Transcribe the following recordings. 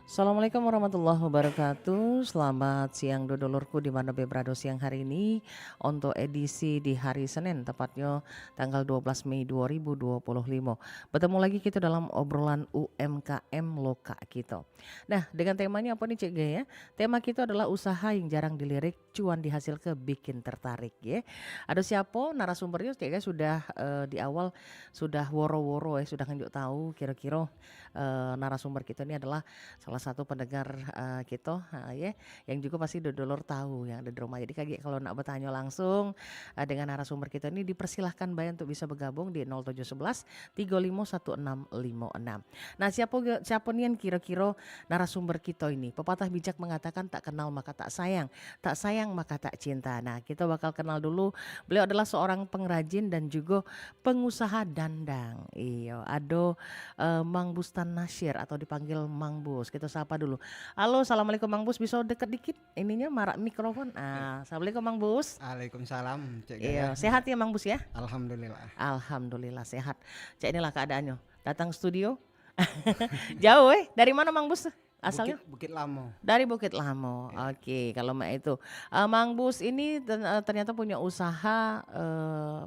Assalamualaikum warahmatullahi wabarakatuh. Selamat siang dodolorku di mana berada siang hari ini untuk edisi di hari Senin tepatnya tanggal 12 Mei 2025. Bertemu lagi kita dalam obrolan UMKM Loka kita. Nah, dengan temanya apa nih Cik G ya? Tema kita adalah usaha yang jarang dilirik, cuan dihasil ke bikin tertarik ya. Ada siapa narasumbernya Cik G sudah di awal sudah woro-woro ya, sudah nganjuk tahu kira-kira narasumber kita ini adalah salah satu pendengar kita ya yang juga pasti dodolor tahu yang ada di rumah. Jadi kayak kalau nak bertanya langsung dengan narasumber kita ini dipersilahkan Bay untuk bisa bergabung di 0711 351656. Nah, siapa nih yang kira-kira narasumber kita ini? Pepatah bijak mengatakan tak kenal maka tak sayang maka tak cinta. Nah, kita bakal kenal dulu. Beliau adalah seorang pengrajin dan juga pengusaha dandang. Iya, ada Mang Bustan Nasyir atau dipanggil Mang Bus. Kita sapa dulu. Halo, assalamualaikum Mang Bus. Bisa deket dikit ininya marak mikrofon. Assalamualaikum Mang Bus. Waalaikumsalam, Cek Gaya. Iya, sehat ya Mang Bus ya? Alhamdulillah. Alhamdulillah sehat. Cek inilah keadaannya. Datang studio. Jauh dari mana Mang Bus? Asalnya? Bukit Lamo. Dari Bukit Lamo. Ya. Oke, kalau mak itu. Mang Bus ini ternyata punya usaha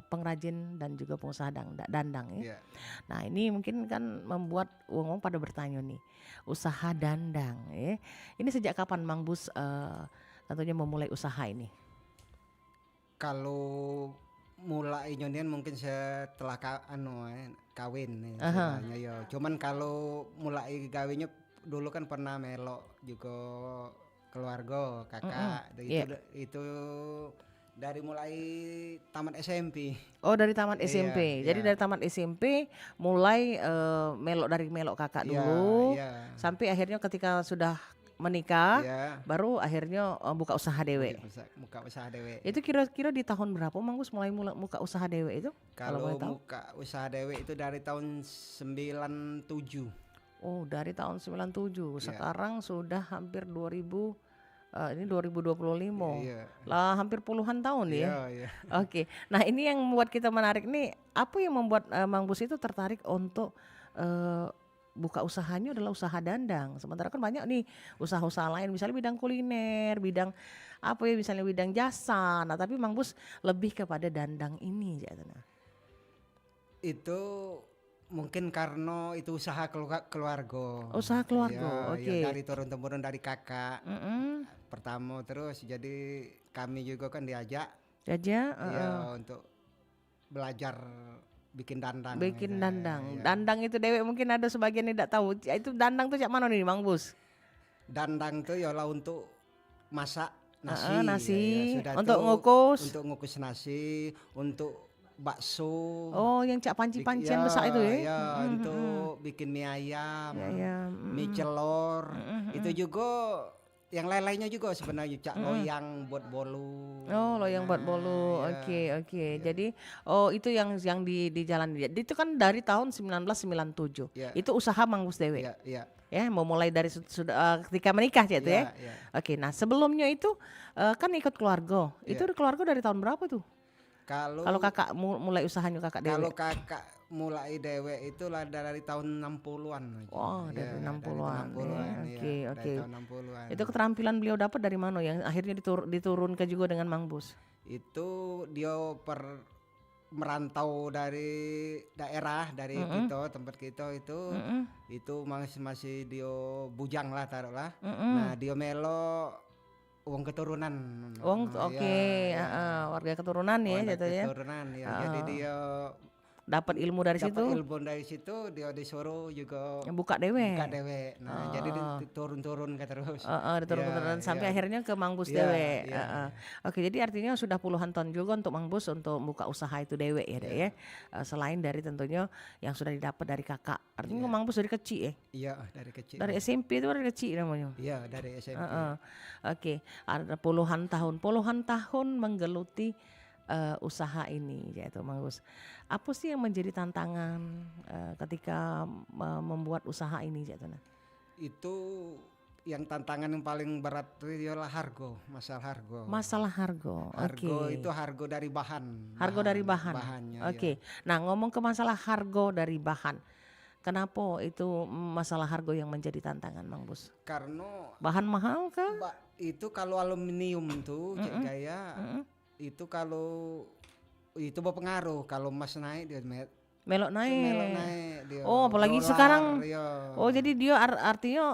pengrajin dan juga pengusaha dandang ya. Ya. Nah, ini mungkin kan membuat wong-wong pada bertanya nih, usaha dandang ya. Ini sejak kapan Mang Bus tentunya memulai usaha ini? Kalau mulai nyonian mungkin setelah kawin nih Aha. istilahnya ya. Cuman kalau mulai gawinya dulu kan pernah melok juga keluarga kakak. Yeah. Itu dari mulai tamat SMP. Oh, dari tamat SMP. Iya, Jadi iya. dari tamat SMP mulai melok kakak dulu Iya. sampai akhirnya ketika sudah menikah Iya. baru akhirnya buka usaha dewe. Muka usaha dewe. Itu kira-kira di tahun berapa Mang Gus mulai buka usaha dewe itu? Kalau boleh tahu? muka usaha dewe itu dari tahun 97. Oh, dari tahun 97. Iya. Sekarang sudah hampir 2000 ini 2025. Iya. Lah hampir puluhan tahun ya. Iya. Oke. Nah, ini yang membuat kita menarik nih, apa yang membuat Mang Bus itu tertarik untuk buka usahanya adalah usaha dandang. Sementara kan banyak nih usaha-usaha lain misalnya bidang kuliner, bidang apa ya misalnya bidang jasa. Nah, tapi Mang Bus lebih kepada dandang ini jadinya. Itu mungkin karena itu usaha keluarga. Usaha keluarga. Iya, Oke. ya, dari turun-temurun dari kakak. Mm-mm. Pertama terus jadi kami juga kan diajak Jaja, ya untuk belajar bikin dandang. bikin gitu. dandang. Iya. Dandang itu dewek mungkin ada sebagian yang tidak tahu. Itu dandang tuh cak mana nih Mang Bus? Dandang tuh ya lah untuk masak nasi. Nasi. Ya, sudah Untuk tuh ngukus. Untuk ngukus nasi, untuk bakso. Oh, yang cak panci-pancian besar itu ya? Ya, untuk bikin mie ayam, Ya. mie celor. Itu juga yang lain-lainnya juga sebenarnya cak loyang buat bolu. Oh, loyang buat bolu. Ya. Oke. Jadi, itu yang di jalan dia. Itu kan dari tahun 1997. Ya. Itu usaha Mang Bus dewe. Iya. Ya, mau mulai dari sudah ketika menikah ya itu ya. Iya. Oke, nah sebelumnya itu kan ikut keluarga. Itu keluarga dari tahun berapa tuh? Kalau kakak mulai usahanya kakak dewe. Kalau kakak mulai dewe itu lah dari tahun 60-an. Wah, dari 60-an. Oke. Dari tahun 60-an. Itu keterampilan beliau dapat dari mana yang akhirnya diturunkan juga dengan Mang Bus? Itu dia merantau dari daerah dari tempat kita itu masih dia bujang lah taruhlah. Nah, dia melo uang keturunan. Warga keturunan ya gitu ya. Keturunan ya. Jadi dia dapat ilmu dari situ. Dia disuruh juga buka dewe. Nah, jadi turun-turun ke terus. Diturun-turun sampai akhirnya ke Mang Bus dewe. Oke, jadi artinya sudah puluhan tahun juga untuk Mang Bus untuk buka usaha itu dewe ya. Selain dari tentunya yang sudah didapat dari kakak. Artinya Mang Bus dari kecil ya. Iya, dari kecil. Dari SMP itu dari kecil namanya. Iya, dari SMP. Oke, ada puluhan tahun menggeluti usaha ini yaitu Mang Bus. Apa sih yang menjadi tantangan ketika membuat usaha ini jatuhnya? Itu yang tantangan yang paling berat itu ialah masalah harga. Harga itu harga dari bahan. Harga dari bahan. Bahannya. Oke. Nah, ngomong ke masalah harga dari bahan. Kenapa itu masalah harga yang menjadi tantangan Mang Bus? Karena Bahan mahal kah? itu kalau aluminium tuh Cek Gaya itu kalau itu berpengaruh. Kalau emas naik dia Melok melok naik. naik dia. Oh, apalagi Dolar, sekarang. ya. Oh, jadi dia artinya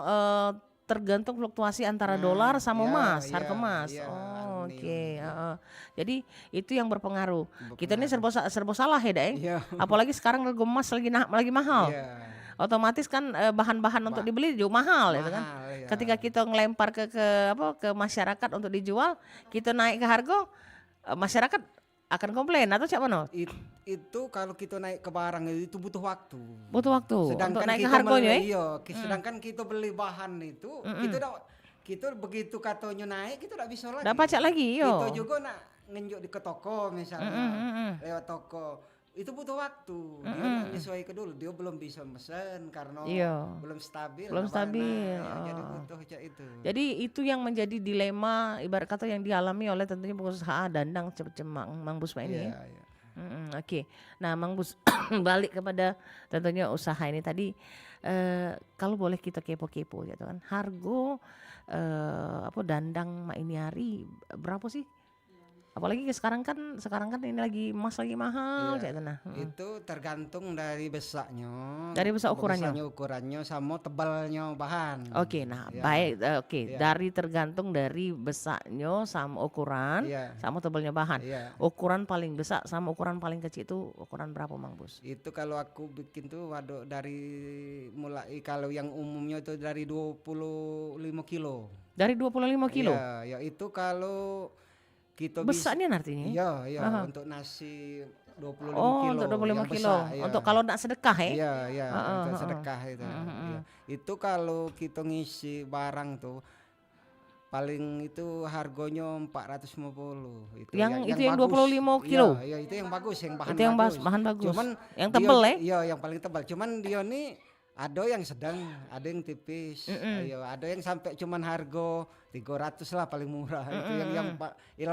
tergantung fluktuasi antara dolar sama emas, harga emas. Oh, oke. Jadi itu yang berpengaruh. Kita ini serba salah ya, Dek. Iya. Apalagi sekarang harga emas lagi mahal. Iya. Otomatis kan bahan-bahan untuk dibeli juga mahal itu kan. Mahal, ya. Ketika kita ngelempar ke masyarakat untuk dijual, kita naik ke harga, masyarakat akan komplain atau cak mana? Itu kalau kita naik ke barang itu butuh waktu. Butuh waktu Sedangkan untuk naik ke kita harganya iya, sedangkan kita beli bahan itu, kita begitu katanya naik kita tidak bisa lagi. Nggak pacak lagi, yo. Kita juga nak ngenjuk ke toko misalnya, lewat toko. Itu butuh waktu. Dia nak nyesuaikan dulu. Dia belum bisa mesen karena belum stabil. Belum stabil. Jadi butuh cak itu. Jadi itu yang menjadi dilema ibarat kata yang dialami oleh tentunya pengusaha dandang Mang Bus ini. Iya, iya. Oke. Nah, Mang Bus balik kepada tentunya usaha ini tadi. Kalau boleh kita kepo-kepo gitu kan. Harga dandang Mak Iniari berapa sih? Apalagi sekarang kan ini lagi emas lagi mahal kayak nah. Itu tergantung dari besarnya. Dari besar ukurannya. Ukurannya sama tebalnya bahan. Oke, nah baik. Dari tergantung dari besarnya sama ukuran, sama tebalnya bahan. Ukuran paling besar sama ukuran paling kecil itu ukuran berapa Mang Bus? Itu kalau aku bikin tuh dari mulai kalau yang umumnya itu dari 25 kilo. Dari 25 kilo? Iya, ya itu kalau kita besarnya artinya? Iya, untuk nasi 25 kilo. Untuk 25 kilo. Besar, untuk kalau nak sedekah ya? Iya, untuk sedekah itu. Iya. Itu kalau kita ngisi barang tuh paling itu harganya 450 itu. Yang 25 kilo. Iya, itu yang bagus, yang bahan itu yang bagus. Bahan bagus. Cuman yang tebel ya? Iya, yang paling tebal. Cuman dia nih ada yang sedang, ada yang tipis. Ayo, ada yang sampai cuman harga 300 lah paling murah. Itu yang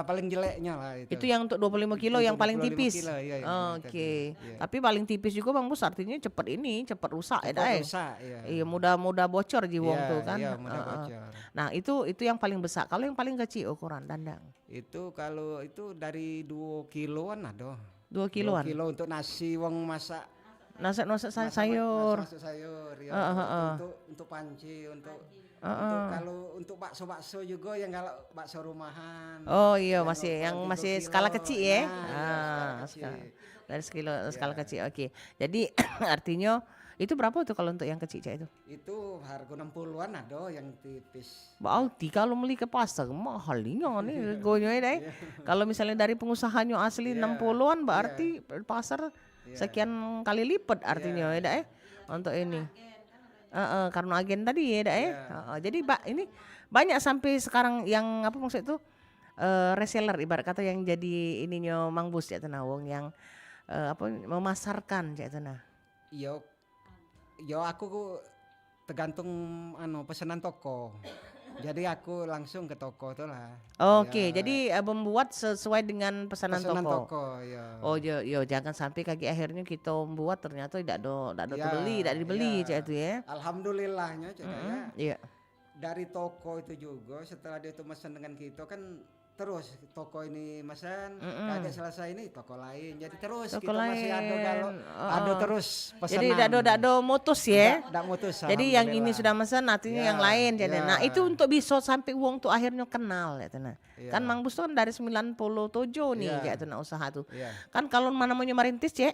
paling jeleknya lah itu. Itu yang untuk 25 kilo yang paling tipis. Iya, Oke. Tapi paling tipis juga Bang Bus artinya cepat rusak rusak, Iya, mudah bocor jiwong tuh kan. Iya, mudah bocor. Nah, itu yang paling besar. Kalau yang paling kecil ukuran dandang. Itu kalau itu dari 2 kiloan ada. 2 kiloan. 2 kilo untuk nasi wong masak Masak sayur. Masak sayur ya. Untuk panci, untuk kalau untuk bakso juga yang kalau bakso rumahan. Oh iya, masih skala kecil ya. Dari skala kecil. Oke. Jadi artinya itu berapa tuh kalau untuk yang kecil itu? Itu harga 60-an ada yang tipis. Berarti kalau beli ke pasar mahalnya nih gonya deh. Kalau misalnya dari pengusahanya asli 60-an berarti pasar sekian kali lipat artinya ya untuk ini. Karena agen tadi ya jadi ini banyak sampai sekarang yang apa maksud itu reseller ibarat kata yang jadi ininya Mang Bus ya tenah wong yang memasarkan ya tenah. Yo aku tergantung pesanan toko. Jadi aku langsung ke toko tuh lah. Oke, jadi membuat sesuai dengan pesanan toko. Ya. Oh, yo jangan sampai kaki akhirnya kita membuat ternyata tidak dibeli cak itu ya. Alhamdulillahnya cak Iya. Dari toko itu juga setelah dia tuh pesan dengan kita kan terus toko ini mesen kagak selesai ini toko lain jadi terus toko kita lain. Masih ada terus pesanan. Jadi tidak mutus ya. Tidak mutus. Jadi yang ini sudah mesen artinya yang lain jadi. Nah, itu untuk bisa sampai uang tuh akhirnya kenal ya tenang. Kan Mang Bus tuh kan dari 97 nih kayak tenang usaha tuh. Kan kalau namanya merintis ya,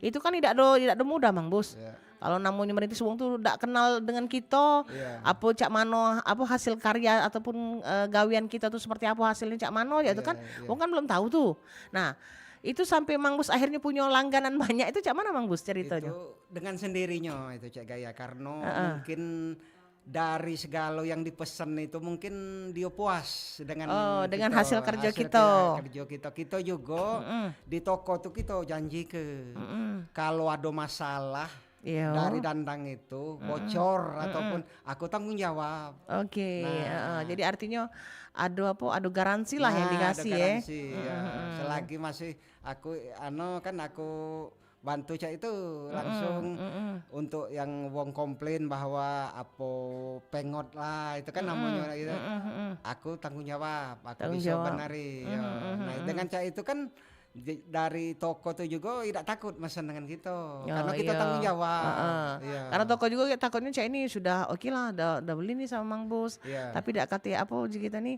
itu kan tidak ada mudah Mang Bus. Kalau namanya merintis wong tuh tidak kenal dengan kita, apa cak mano, apa hasil karya ataupun gawian kita tuh seperti apa hasilnya cak mano ya itu kan, wong kan belum tahu tuh. Nah, itu sampai Mang Bus akhirnya punya langganan banyak itu cak mana Mang Bus ceritanya? Itu dengan sendirinya itu cak Gaya karena mungkin dari segala yang dipesan itu mungkin dia puas dengan hasil kerja kita. Kita juga di toko tuh kita janji kalau ada masalah dari dandang itu bocor ataupun aku tanggung jawab. Oke. Jadi artinya ada garansi lah yang dikasih ada garansi, ya. Selagi masih aku bantu cak itu langsung untuk yang wong komplain bahwa apa pengot lah itu kan namanya itu. Aku tanggung jawab, aku Tanggung bisa jawab. benari. Ya. Nah, dengan cara itu kan dari toko tuh juga tidak takut mesen dengan kita karena kita Iya. tanggung jawab. Heeh. Iya. Karena toko juga takutnya cak ini sudah oke lah, udah beli nih sama Mang Bus. Iya. Tapi dak kate apa uji kita nih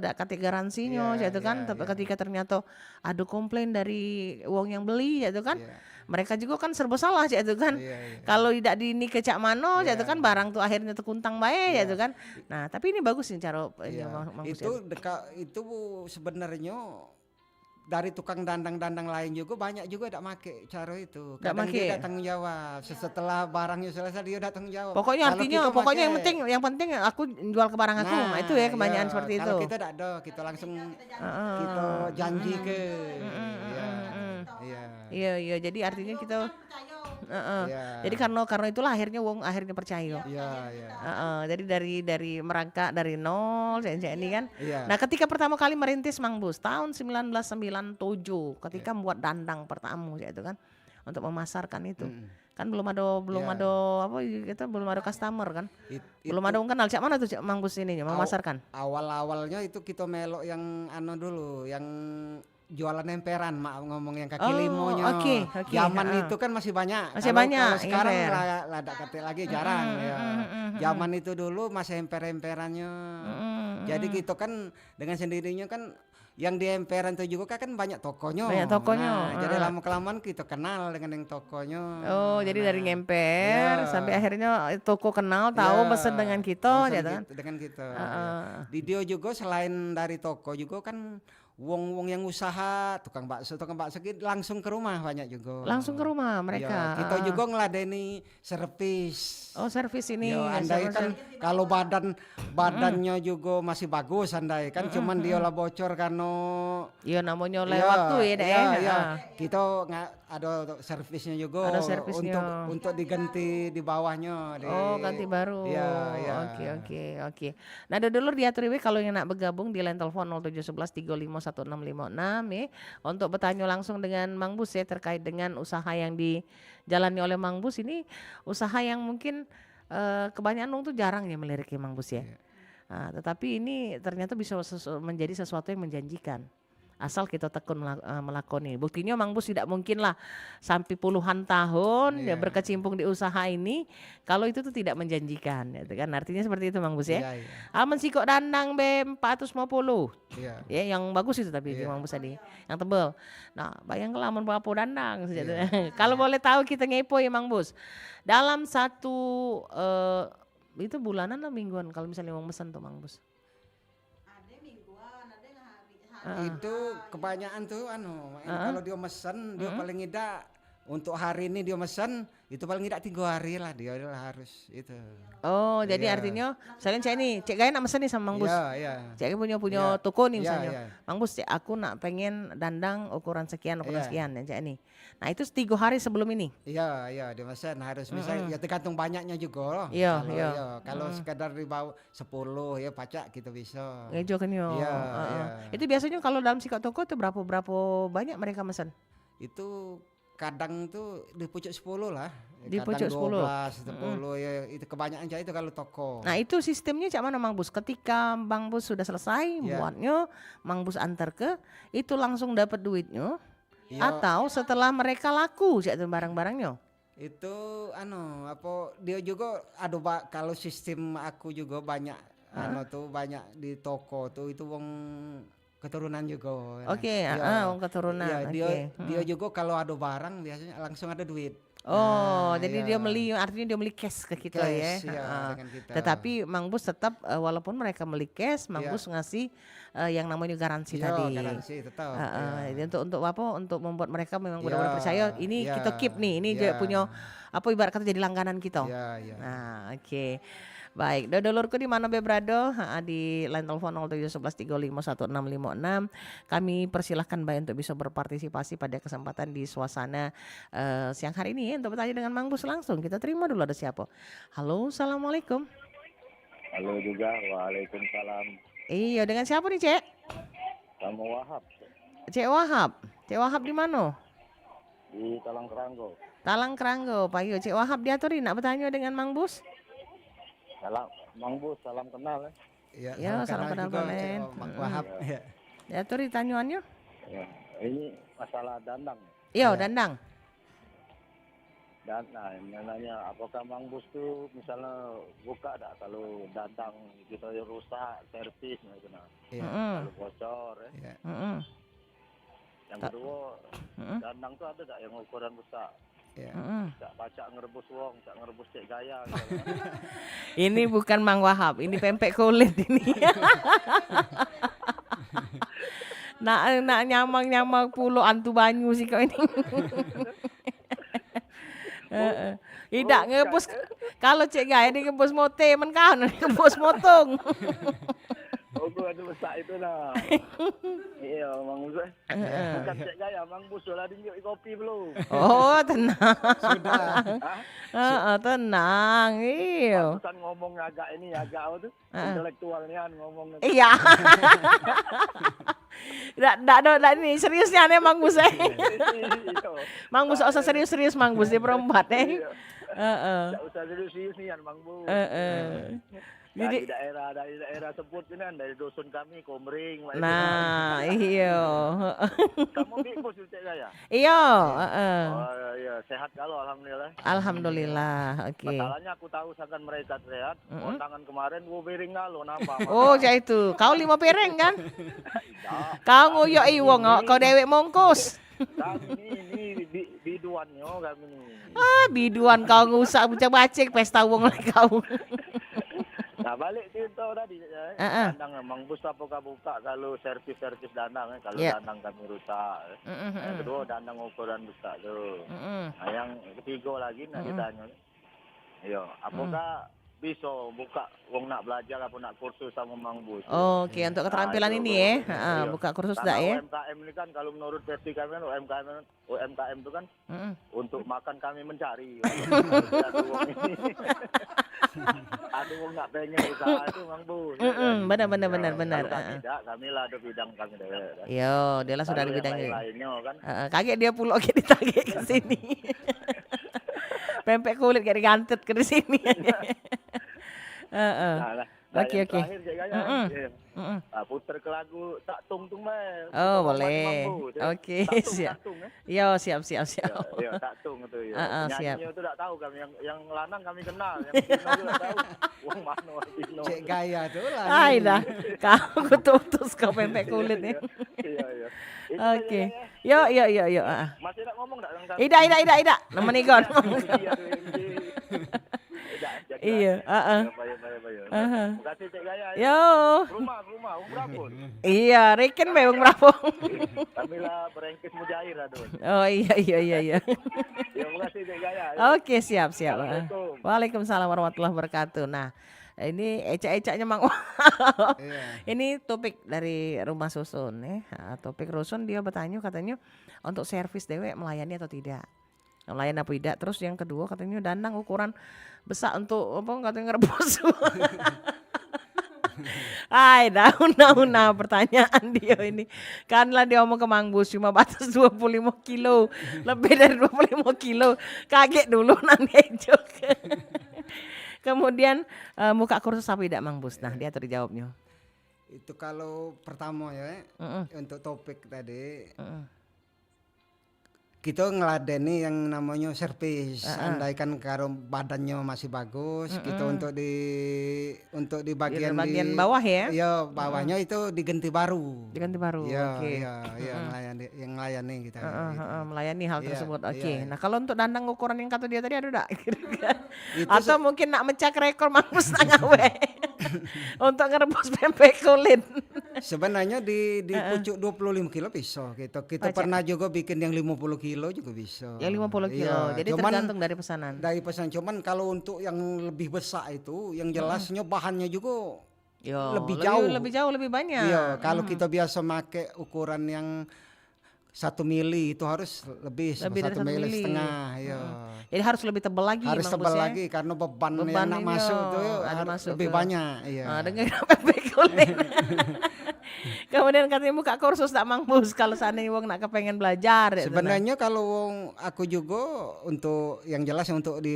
dak kate garansinya Iya, itu kan. iya, Tapi iya. ketika ternyata ada komplain dari wong yang beli itu kan. Iya. Mereka juga kan serba salah itu kan. Iya, iya. Kalau tidak ini ke cak mano Iya. itu kan barang tuh akhirnya terkuntang bae Iya. itu kan. Nah, tapi ini bagus nih cara ini Iya. Mang Bus. Itu sebenarnya dari tukang dandang-dandang lain juga banyak juga tidak make cara itu. Ndak Kadang make. dia tidak tanggung jawab. Setelah barangnya selesai dia tidak tanggung jawab. Pokoknya Kalau artinya kita pokoknya make, yang penting aku jual ke barang aku. Nah, itu ya kebanyakan iya, seperti itu. kalau kita tidak ada, kita langsung kita janji ke. Iya. Iya. Iya, iya. Jadi artinya kita Iya. jadi karena itulah akhirnya wong akhirnya percaya. Iya, iya. Jadi dari merangkak dari nol ini kan. Iya. Nah, ketika pertama kali merintis Mang Bus tahun 1997 ketika membuat dandang pertama itu kan untuk memasarkan itu. Kan belum ada apa kita belum ada customer kan. Belum ada wong kenal. Cak mana tuh Cak Mang Bus ini memasarkan? Awal-awalnya itu kita melok yang dulu, yang jualan emperan, ngomong yang kaki limonya. Oke. Zaman itu kan masih banyak. Masih Kalau banyak, sekarang emper. lada kate lagi jarang ya. Zaman itu dulu masih emper-emperannya. Jadi kita kan dengan sendirinya kan yang di emperan itu juga kan banyak tokonya. Banyak tokonya. Nah, jadi lama-kelamaan kita kenal dengan yang tokonya. Oh, jadi dari ngemper iya. sampai akhirnya toko kenal tahu Iya, pesen dengan kita pesen gitu kan. dengan kita. Ya. Di dia juga selain dari toko juga kan wong-wong yang usaha, tukang bakso gitu langsung ke rumah banyak juga. Langsung ke rumah mereka. Ya, kita juga ngeladeni servis. Oh, servis ini. Yo, andai kan kalau badannya juga masih bagus andai kan cuman dia lah bocor karena Iya namanya lewat tuh ya deh. Iya. Kita nggak ada servisnya juga. Ada servisnya. Untuk diganti di bawahnya. Oh, ganti baru. Iya, iya. Oke. Nah, dulu diatur we kalau yang nak bergabung di line telepon 0711 351656 ya untuk bertanya langsung dengan Mang Bus ya terkait dengan usaha yang dijalani oleh Mang Bus ini usaha yang mungkin kebanyakan orang tuh jarang ya melirik Mang Bus ya. Nah, tetapi ini ternyata bisa menjadi sesuatu yang menjanjikan. Asal kita tekun melakoni. Buktinya Mang Bus tidak mungkin lah sampai puluhan tahun ya berkecimpung di usaha ini kalau itu tuh tidak menjanjikan gitu kan. Artinya seperti itu Mang Bus ya. Iya. Aman sikok dandang B450. Iya. Ya yang bagus itu tapi di Mang Bus tadi. Yang tebel. Nah, bayangkan aman berapa dandang Kalau boleh tahu kita ngepo ya Mang Bus. Dalam satu itu bulanan atau mingguan kalau misalnya mau mesen tuh Mang Bus? Itu kebanyakan tuh kalau dia mesen dia paling tidak untuk hari ini dia mesen itu paling tidak 3 hari lah dia harus itu. Oh, jadi artinya misalnya cek gaya nak mesen nih sama Mang Bus. Iya. Cek punya toko nih Iya, misalnya. iya. Mang Bus, cek aku nak pengen dandang ukuran sekian sekian ya cek nih. Nah, itu 3 hari sebelum ini. Iya, dia mesen harus misalnya ya tergantung banyaknya juga loh. Iya. Kalau sekedar di bawah 10 ya pacak kita bisa. Ngejo kan yo. Iya. Itu biasanya kalau dalam sikap toko itu berapa banyak mereka mesen? Itu kadang tuh di pucuk 10 lah. Di Kadang pucuk 10. 10 ya itu kebanyakan itu kalau toko. Nah, itu sistemnya cak mana Mang Bus? Ketika Mang Bus sudah selesai buatnya, Mang Bus antar ke itu langsung dapat duitnya. Atau setelah mereka laku cak barang-barangnya? Itu dia juga kalau sistem aku juga banyak tuh banyak di toko tuh itu wong keturunan juga. Oke, wong keturunan. Iya, dia juga kalau ada barang biasanya langsung ada duit. Oh, jadi dia artinya dia beli cash ke kita ya. Dengan kita. Tetapi Mang Bus tetap walaupun mereka beli cash, Mang Bus ngasih yang namanya garansi tadi. Garansi tetap. Jadi untuk apa? Untuk membuat mereka memang benar-benar percaya ini kita keep nih, ini dia punya apa ibarat kata jadi langganan kita. Iya. Nah, oke. Baik, dodolurku di mana Bebrado di line telepon 0711351656. Kami persilahkan Mbak untuk bisa berpartisipasi pada kesempatan di suasana siang hari ini untuk bertanya dengan Mang Bus langsung. Kita terima dulu ada siapa. Halo, assalamualaikum. Halo juga, waalaikumsalam. Iya, dengan siapa nih Cek? Sama Wahab Cek Wahab. Cek Wahab di mana? di Talang Keranggo. Talang Keranggo, Payo. Cik Wahab diaturi nak bertanya dengan Mang Bus? Salam, Mang Bus, salam kenal. Ya, salam kenal juga Balen. Mang Wahab. Ya. Diaturi tanyuannya? Ya, ini masalah dandang. Iya, Ya. dandang. Dan nanya apakah Mang Bus tuh misalnya buka tak kalau dandang kita rusak, servis gitu nah. Iya. Kalau bocor ya. Iya. Mm-mm. Yang kedua, dandang tuh ada tak yang ukuran besar? Iya. Mm-mm. Tak baca ngerebus wong, tak ngerebus cek gaya gitu. Ini bukan Mang Wahab, ini pempek kulit ini. nak nyamang pulau antu banyu sih kau ini. Tidak ngebus kalau cek gaya di ngebus mote men kan ngebus motong. Oh, gua ada besar itu lah. Iya, Mang Bus. Bukan cek gaya, Mang Bus lah dinjuk kopi belum? Oh, tenang. Sudah. Tenang. Iya. Bukan ngomong agak ini, agak apa tuh? Intelektualnya ngomong. Iya. Ndak ini seriusnya nih Mang Bus. Mang Bus usah serius-serius Mang Bus di perempat Tidak usah serius nih Mang Bus. Jadi dari daerah sebut ini kan dari dusun kami Komering. nah, iya. Kamu di bos cek gaya? Iya, Oh iya, sehat kalau alhamdulillah. alhamdulillah. Oke. Masalahnya aku tahu sangat mereka sehat. Kondangan kemarin gua bering ngalo napa. Oh, ya itu. Kau 5 piring kan? Kau nguyok wong kau dewek mongkos. Kami ini biduannya kami ini. Biduan kau ngusak baca-baca pesta wong lah kau. Nah balik cerita tadi, dandang Mang Bus apakah buka kalau servis dandang kalau dandang kami rusak. Yang kedua dandang ukuran besar tuh. Nah yang ketiga lagi nak ditanya, iya apakah bisa buka wong nak belajar apa nak kursus sama Mang Bus? Oke, untuk keterampilan ini ya, buka kursus dah ya. UMKM ini kan kalau menurut versi kami kan UMKM itu kan untuk makan kami mencari. Aduh wong nak pengen usaha itu Mang Bus. Benar. Kalau tidak, kami lah ada bidang kami deh. Yo, dia lah sudah di Kalau bidang yang ini. lainnya kan. Kaget dia pulau kayak ditagih ke sini. Pempek kulit kayak digantet ke sini. Oke. Terakhir saya puter ke lagu Tak Tung Tung Mel. Oh boleh. Oke siap. Yo siap. Ya Tak Tung itu ya. Siap. Nyanyinya itu tak tahu kami yang lanang kami kenal, yang Pino itu tak tahu. Wong mano Pino. Cek gaya tuh lah. Ai dah. Kau kutus kau pempek kulit nih. Iya. Oke. Yo. Masih nak ngomong tak tentang Ida. Nama Nigon. Iya, Terima kasih Cek Gaya. Yo. Rumah, berapa? Iya, reken be wong berapa? Kami lah berengkis mujair aduh. Oh iya. Ya, terima kasih Cek Gaya. Oke, siap. Assalamualaikum. Waalaikumsalam warahmatullahi wabarakatuh. Nah, ini ecak-ecaknya Mang. Ini topik dari Rumah Susun ya. Topik rusun dia bertanya katanya untuk servis dewek melayani atau tidak. Melayani apa tidak. Terus yang kedua katanya dandang ukuran besar untuk apa katanya ngerebus. Ay, daun pertanyaan dia ini. Kan lah dia ngomong ke Mang Bus cuma batas 25 kilo. Lebih dari 25 kilo. Kaget dulu nanti juga. Kemudian muka kursus apa tidak Mang Bus? Nah, dia terjawabnya. Itu kalau pertama ya untuk topik tadi. Kita ngeladeni yang namanya servis. Andaikan karo badannya masih bagus, kita untuk di bagian bawah ya. Iya, bawahnya itu diganti baru. Iya, Oke. yang melayani kita. Melayani hal Iya, tersebut. Oke. iya. Nah, kalau untuk dandang ukuran yang kata dia tadi ada enggak? Itu Atau mungkin nak mencak rekor Mang Bus ngawe. Untuk ngerebus pempek kulit. Sebenarnya di pucuk 25 kilo bisa gitu. Kita pernah juga bikin yang 50 kilo juga bisa. Yang 50 kilo. Iya, Jadi tergantung dari pesanan. Dari pesan cuman kalau untuk yang lebih besar itu yang jelasnya bahannya juga Yo, lebih jauh. Lebih jauh, lebih banyak. Iya, kalau kita biasa make ukuran yang 1 mili itu harus lebih Lebih dari 1 1 mili mili. setengah ya. Jadi harus lebih tebal lagi Harus Mang tebal Bus ya. lagi karena beban yang Beban nak ini, masuk oh, tuh ada harus masuk lebih ke- banyak iya. Dengan pempek kulit. Kemudian katanya buka kursus tak Mang Bus kalau seandainya wong nak kepengen belajar. ya, Sebenarnya kalau aku juga untuk yang jelas untuk di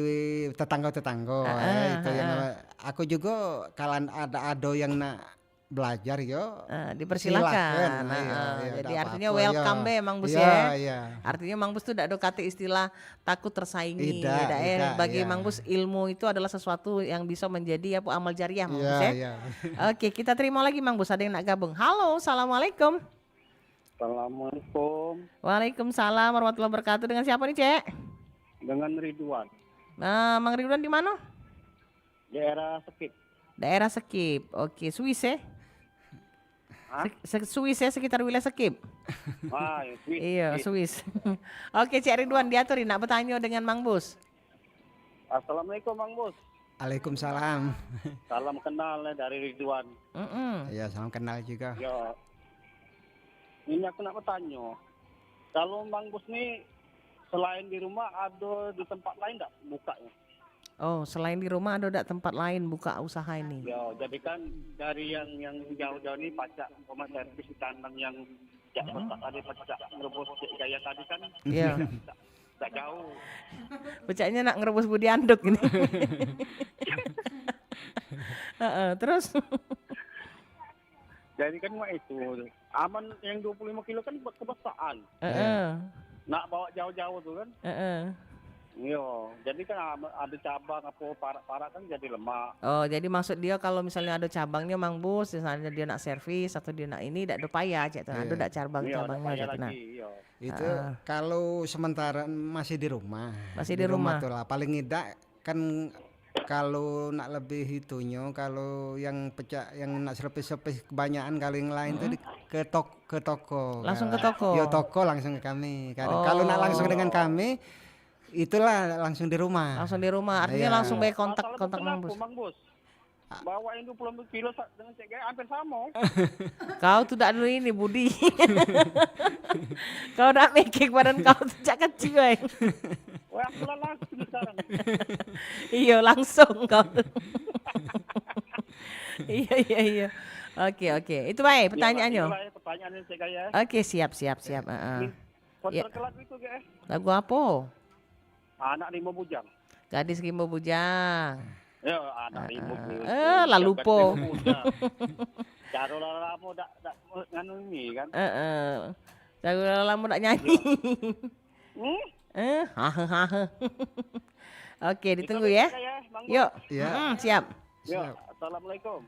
tetangga-tetangga itu yang aku juga kalau ada ado yang nak belajar yo dipersilakan. silakan. Nah, Iya, jadi ndak artinya apa-apa, welcome iya. be Mang Bus Iya, ya. iya. Artinya Mang Bus tuh tidak ada kata istilah takut tersaingi. Tidak, Bagi iya. Mang Bus ilmu itu adalah sesuatu yang bisa menjadi apa amal jariah Mang Iya, Bus ya. iya. Oke, kita terima lagi Mang Bus, ada yang nak gabung. Halo, assalamualaikum. Assalamualaikum, Waalaikumsalam warahmatullahi wabarakatuh. Dengan siapa nih, Cek? dengan Ridwan, Mang Ridwan di mana? daerah Sekip. Daerah Sekip. Oke, Swiss ya? Hah? Swiss ya, sekitar wilayah Sekip. Ya, Swiss. Iya, Swiss. Oke, Cek Ridwan diatur nak bertanya dengan Mang Bus. Assalamualaikum Mang Bus. Waalaikumsalam. Salam kenal dari Ridwan. Ya, salam kenal juga. Ya, ini aku nak bertanya. Kalau Mang Bus nih selain di rumah ada di tempat lain enggak bukanya? Oh, selain di rumah ada tidak tempat lain buka usaha ini? Ya, jadi kan dari yang jauh-jauh ini pajak rumah servis tanam yang ada pajak ngerebus gaya tadi kan Iya. tak jauh. Pecahnya nak ngerebus Budi Anduk ini. Terus Jadi kan mah itu aman yang 25 kilo kan kebesaran. Nak bawa jauh-jauh tuh kan. Iya, jadi kan ada cabang apa parak-parak kan jadi lemak. Oh, jadi maksud dia kalau misalnya ada cabangnya Mang Bus, misalnya dia nak servis atau dia nak ini tidak ada payah cek tuh. Ada tidak cabang-cabangnya Iya, cek nah. lagi. Iya. Itu kalau sementara masih di rumah. Masih di rumah. Tuh lah. Paling tidak kan kalau nak lebih itunya kalau yang pecah yang nak servis-servis kebanyakan kalau yang lain tuh ke toko. Langsung ke toko. Yo toko langsung ke kami. Kalau nak langsung dengan kami itulah langsung di rumah. Langsung di rumah. Artinya Iya. langsung baik Masalah kontak Mang Bus. Mang Bus. Bawain 20 kilo dengan cek hampir sama. Kau tuh tak dulu ini Budi. Kau nak mikir badan kau tuh cak kecil eh. Wah, aku lah langsung sekarang. Iya langsung kau. Iya. Oke. Itu baik pertanyaannya. Itulah ya pertanyaannya cek ya. Oke, siap. Konter kelak itu ke Lagu apa? anak Rimbo Bujang. Gadis Rimbo Bujang. Ya, anak Rimbo Bujang. Lalu po. Caro lama dak nganu ini kan. Lagu lama nak nyanyi. Hahe. Oke, ditunggu ya. Yuk. Ya. Siap. Ya, assalamualaikum.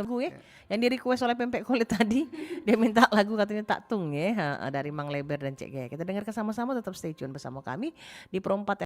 Gue yang di request oleh Pempek Kulit tadi, dia minta lagu katanya Tak Tung ya, dari Mang Leber dan Cek Gaya. Kita dengarkan sama-sama, tetap stay tune bersama kami di Pro 4